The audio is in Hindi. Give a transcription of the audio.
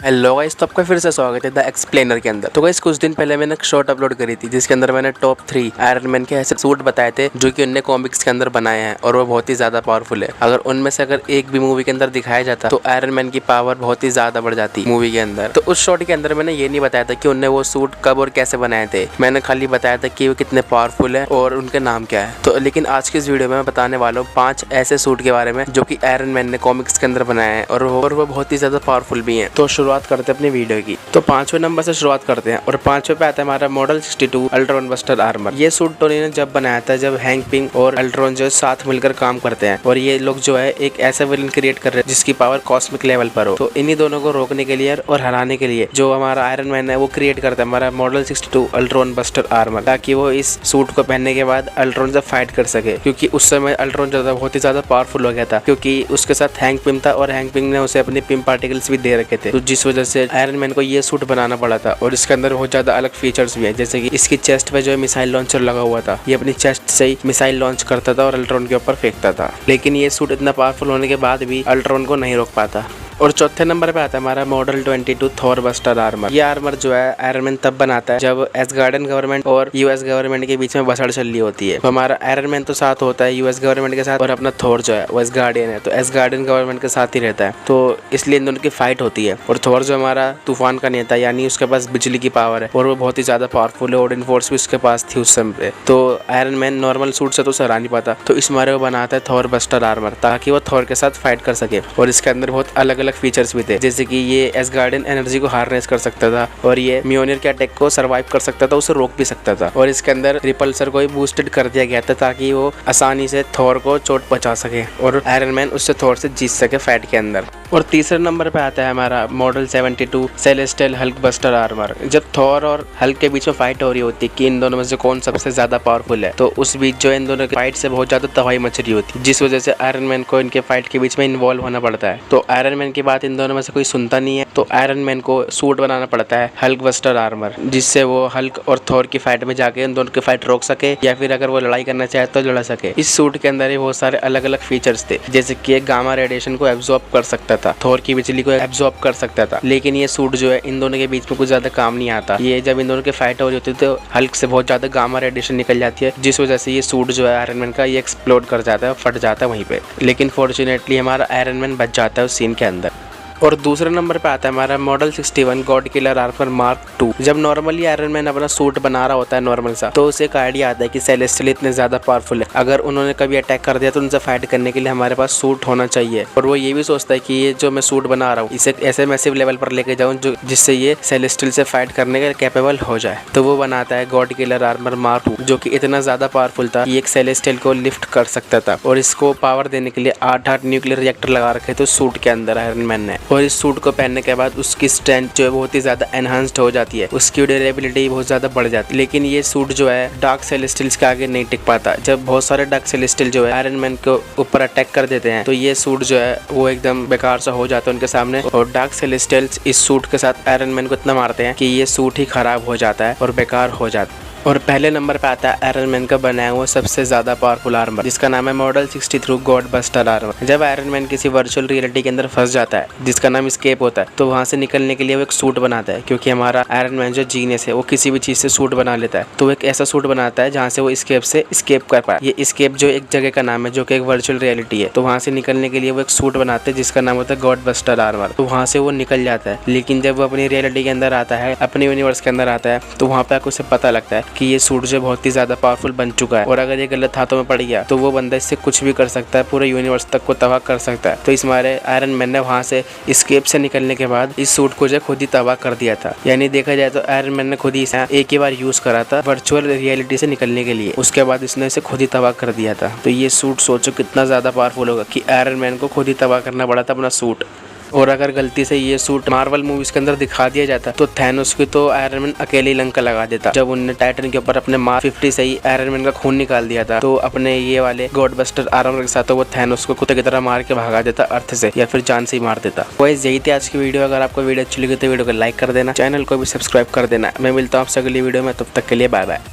हेलो गाइस, तो आपका फिर से स्वागत है द एक्सप्लेनर के अंदर। तो गाइस कुछ दिन पहले मैंने एक शॉर्ट अपलोड करी थी जिसके अंदर मैंने टॉप 3 आयरन मैन के ऐसे सूट बताए थे जो कि उनने कॉमिक्स के अंदर बनाए हैं और वो बहुत ही ज्यादा पावरफुल है। अगर उनमें से अगर एक भी मूवी के अंदर दिखाया जाता तो आयरन मैन की पावर बहुत ही ज्यादा बढ़ जाती मूवी के अंदर। तो उस शॉर्ट के अंदर मैंने ये नहीं बताया था कि उनने वो सूट कब और कैसे बनाए थे, मैंने खाली बताया था कि वो कितने पावरफुल है और उनके नाम क्या है। तो लेकिन आज की इस वीडियो में मैं बताने वाला हूँ 5 ऐसे सूट के बारे में जो कि आयरन मैन ने कॉमिक्स के अंदर बनाए हैं और वो बहुत ही ज्यादा पावरफुल भी हैं। तो शुरुआत करते हैं अपनी वीडियो की। तो 5वें नंबर से शुरुआत करते हैं और 5वें पे आता है हमारा मॉडल 62 अल्ट्रॉन बस्टर आर्मर। ये सूट टोनी ने जब बनाया था जब हैंक पिंग और अल्ट्रॉन जो साथ मिलकर काम करते हैं और ये लोग जो है एक ऐसा विलन क्रिएट कर रहे हैं जिसकी पावर कॉस्मिक लेवल पर हो। तो इन्हीं दोनों को रोकने के लिए और हराने के लिए जो हमारा आयरन मैन है वो क्रिएट करता है हमारा मॉडल 62 अल्ट्रॉन बस्टर आर्मर, ताकि वो इस सूट को पहनने के बाद अल्ट्रॉन से फाइट कर सके। क्योंकि उस समय अल्ट्रॉन जो था बहुत ही ज्यादा पावरफुल हो गया था क्योंकि उसके साथ हैंक पिंग था और हैंक पिंग ने उसे अपने पिंग पार्टिकल्स भी दे रखे थे, तो जिस वजह से आयरन मैन को ये सूट बनाना पड़ा था। और इसके अंदर बहुत ज्यादा अलग फीचर्स भी है, जैसे कि इसकी चेस्ट पे जो है मिसाइल लॉन्चर लगा हुआ था, ये अपनी चेस्ट से ही मिसाइल लॉन्च करता था और अल्ट्रॉन के ऊपर फेंकता था। लेकिन ये सूट इतना पावरफुल होने के बाद भी अल्ट्रॉन को नहीं रोक पाता। और चौथे नंबर पे आता है हमारा मॉडल 22 थॉर बस्टर आर्मर। ये आर्मर जो है आयरन मैन तब बनाता है जब एसगार्डियन गवर्नमेंट और यूएस गवर्नमेंट के बीच में बसड़ चल रही होती है। तो हमारा आयरन मैन तो साथ होता है यूएस गवर्नमेंट के साथ और अपना थॉर जो है वो एसगार्डियन है, तो एसगार्डियन गवर्नमेंट के साथ ही रहता है। तो इसलिए इन दोनों की फाइट होती है और थॉर जो हमारा तूफान का नेता यानी उसके पास बिजली की पावर है और वो बहुत ही ज्यादा पावरफुल है और इन फोर्स भी उसके पास थी उस समय पे। तो आयरन मैन नॉर्मल सूट से तो सरा नहीं पाता, तो इस मारे वो बनाता है थॉर बस्टर आर्मर ताकि वो थॉर के साथ फाइट कर सके। और इसके अंदर बहुत अलग अलग फीचर्स भी थे, जैसे कि ये एसगार्डियन एनर्जी को हार्नेस कर सकता था और ये म्योनिर के अटैक को सर्वाइव कर सकता था, उसे रोक भी सकता था। और इसके अंदर रिपल्सर को भी बूस्टेड कर दिया गया था ताकि वो आसानी से थॉर को चोट पहुंचा सके और आयरन मैन उससे थॉर से जीत सके फाइट के अंदर। और तीसरे नंबर पे आता है हमारा model 72 celestial Hulk buster armour. जब थॉर और हल्क के बीच में फाइट हो रही होती है कि इन दोनों में से कौन सबसे ज्यादा पावरफुल है, तो उस बीच जो इन दोनों की फाइट से बहुत ज्यादा तबाही मच रही होती है, जिस वजह से आयरन मैन को इनके फाइट के बीच में इन्वॉल्व होना पड़ता है। तो आयरन मैन की बात इन दोनों में से कोई सुनता नहीं है, तो आयरन मैन को सूट बनाना पड़ता है हल्क बस्टर आर्मर, जिससे वो हल्क और थॉर की फाइट में जाके इन दोनों की फाइट रोक सके या फिर अगर वो लड़ाई करना चाहे तो लड़ सके। इस सूट के अंदर ही बहुत सारे अलग अलग फीचर्स थे, जैसे कि एक गामा रेडिएशन को एब्जॉर्ब कर सकता था, थॉर की बिजली को एब्जॉर्ब कर सकता था। लेकिन ये सूट जो है इन दोनों के बीच में कुछ ज्यादा काम नहीं आता। ये जब इन दोनों की फाइट हो रही होती है तो हल्क से बहुत ज्यादा गामा रेडिएशन निकल जाती है, जिस वजह से ये सूट जो है आयरन मैन का ये एक्सप्लोड कर जाता है, फट जाता है वहीं पे। लेकिन फॉर्चुनेटली हमारा आयरन मैन बच जाता है उस सीन के अंदर। और दूसरे नंबर पे आता है हमारा model 61 God killer armour mark 2। जब नॉर्मली आयरन मैन अपना सूट बना रहा होता है नॉर्मल सा, तो उसे एक आइडिया आता है कि सेलेस्टियल इतने ज्यादा पावरफुल है, अगर उन्होंने कभी अटैक कर दिया तो उनसे फाइट करने के लिए हमारे पास सूट होना चाहिए। और वो ये भी सोचता है कि ये जो मैं सूट बना रहा हूँ इसे ऐसे मैसिव लेवल पर लेके जाऊँ जो जिससे ये सेलेस्टियल से फाइट करने के कैपेबल हो जाए। तो वो बनाता है गॉड किलर आर्मर मार्क 2, जो कि इतना ज्यादा पावरफुल था कि एक सेलेस्टियल को लिफ्ट कर सकता था। और इसको पावर देने के लिए 8 न्यूक्लियर रिएक्टर लगा रखे थे सूट के अंदर आयरन मैन ने। और इस सूट को के बाद उसकी स्ट्रेंथ जो है बहुत ही ज्यादा एनहांस्ड हो जाती है, उसकी ड्यूरेबिलिटी बहुत ज्यादा बढ़ जाती है। लेकिन ये सूट जो है डार्क सेलेस्टियल्स के आगे नहीं टिक पाता। जब बहुत सारे डार्क सेलेस्टियल जो है आयरन मैन के ऊपर अटैक कर देते हैं तो ये सूट जो है वो एकदम बेकार सा हो जाता है उनके सामने। और डार्क सेलेस्टियल्स इस सूट के साथ आयरन मैन को इतना मारते हैं कि ये सूट ही खराब हो जाता है और बेकार हो जाता है। और पहले नंबर पे आता है आयरन मैन का बनाया हुआ सबसे ज्यादा पावरफुल आर्मर, जिसका नाम है मॉडल 63 गॉड बस्टर आर्मर। जब आयरन मैन किसी वर्चुअल रियलिटी के अंदर फंस जाता है जिसका नाम स्केप होता है, तो वहां से निकलने के लिए वो एक सूट बनाता है। क्योंकि हमारा आयरन मैन जो जीनियस है वो किसी भी चीज से सूट बना लेता है, तो वो एक ऐसा सूट बनाता है जहाँ से वो स्केप से स्केप कर पाए। ये स्केप जो एक जगह का नाम है जो कि एक वर्चुअल रियलिटी है, तो वहाँ से निकलने के लिए वो एक सूट बनाते हैं जिसका नाम होता है गॉड बस्टर आर्मर। तो वहाँ से वो निकल जाता है। लेकिन जब वो अपनी रियलिटी के अंदर आता है, अपने यूनिवर्स के अंदर आता है, तो वहाँ पे उसे पता लगता है कि ये सूट जो बहुत ही ज्यादा पावरफुल बन चुका है और अगर ये गलत हाथों में पड़ गया तो वो बंदा इससे कुछ भी कर सकता है, पूरे यूनिवर्स तक को तबाह कर सकता है। तो इस मारे आयरन मैन ने वहां से स्केप से निकलने के बाद इस सूट को जो खुद ही तबाह कर दिया था। यानी देखा जाए तो आयरन मैन ने खुद ही इसे एक ही बार यूज करा था वर्चुअल रियलिटी से निकलने के लिए, उसके बाद इसने इसे खुद ही तबाह कर दिया था। तो ये सूट सोचो कितना ज्यादा पावरफुल होगा कि आयरन मैन को खुद ही तबाह करना पड़ा था अपना सूट। और अगर गलती से ये सूट मार्वल मूवीज के अंदर दिखा दिया जाता तो थैनोस की तो आयरन मैन अकेले ही लंका लगा देता। जब उन्होंने टाइटन के ऊपर अपने मार्क 50 से ही आयरन मैन का खून निकाल दिया था, तो अपने ये वाले गॉड बस्टर आर्मर के साथ तो वो थैनोस को कुत्ते की तरह मार के भगा देता अर्थ से, या फिर जान से ही मार देता। गाइस यही थी आज की वीडियो। अगर आपको वीडियो अच्छी लगी तो वीडियो को लाइक कर देना, चैनल को भी सब्सक्राइब कर देना। मैं मिलता हूँ आपसे अगली वीडियो में, तब तक के लिए बाय बाय।